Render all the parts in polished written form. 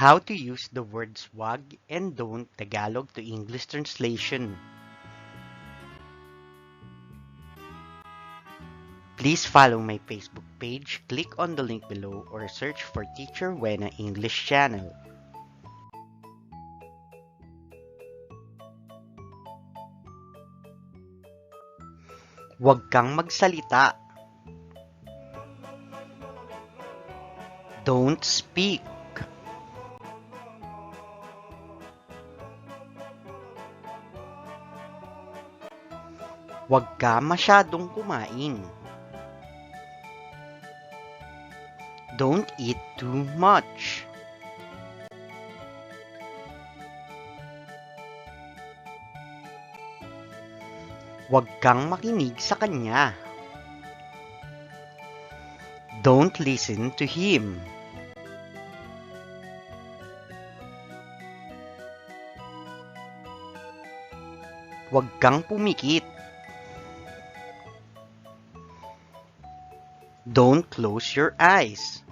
How to use the words wag and don't Tagalog to English translation. Please follow my Facebook page, click on the link below, or search for Teacher Wena English channel. Huwag kang magsalita. Don't speak. Huwag ka masyadong kumain. Don't eat too much. Huwag kang makinig sa kanya. Don't listen to him. Huwag kang pumikit. Don't close your eyes.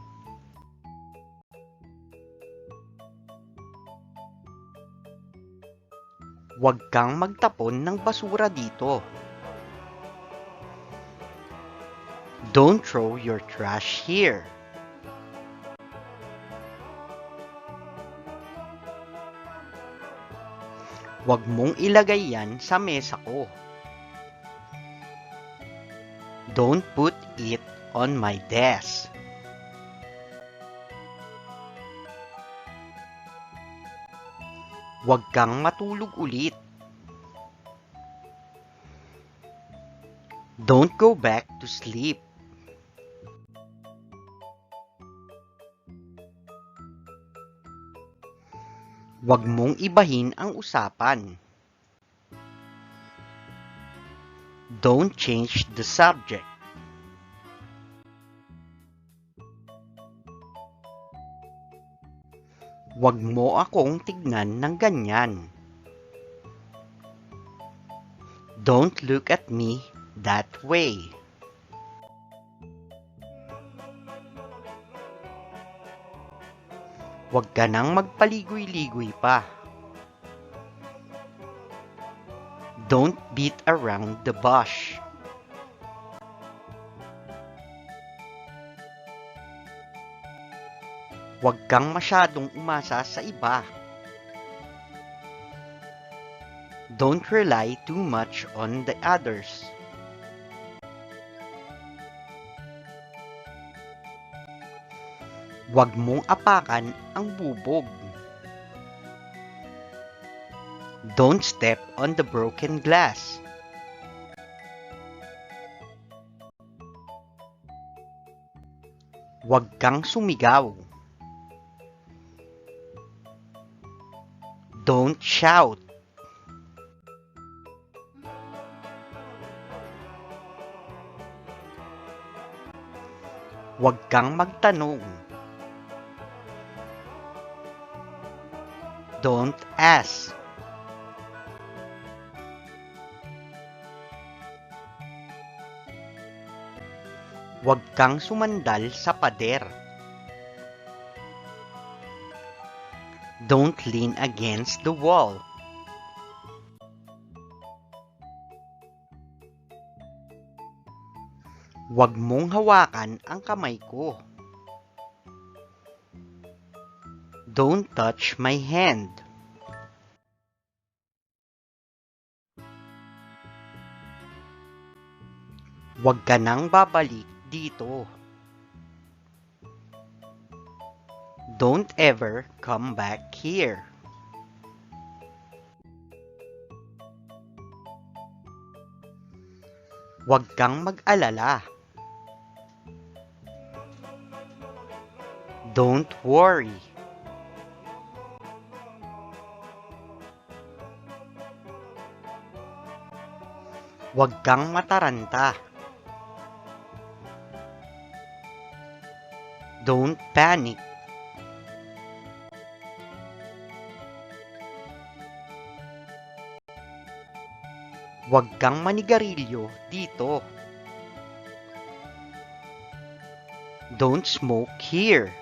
Huwag kang magtapon ng basura dito. Don't throw your trash here. Huwag mong ilagay yan sa mesa ko. Don't put it on my desk. Huwag kang matulog ulit. Don't go back to sleep. Huwag mong ibahin ang usapan. Don't change the subject. Huwag mo akong tignan ng ganyan. Don't look at me that way. Huwag ka nang magpaligoy-ligoy pa. Don't beat around the bush. Huwag kang masyadong umasa sa iba. Don't rely too much on the others. Huwag mong apakan ang bubog. Don't step on the broken glass. Huwag kang sumigaw. Don't shout. Huwag kang magtanong. Don't ask. Huwag kang sumandal sa pader. Don't lean against the wall. Huwag mong hawakan ang kamay ko. Don't touch my hand. Huwag ka nang babalik dito. Don't ever come back here. Huwag kang mag-alala. Don't worry. Huwag kang mataranta. Don't panic. Huwag kang manigarilyo dito. Don't smoke here.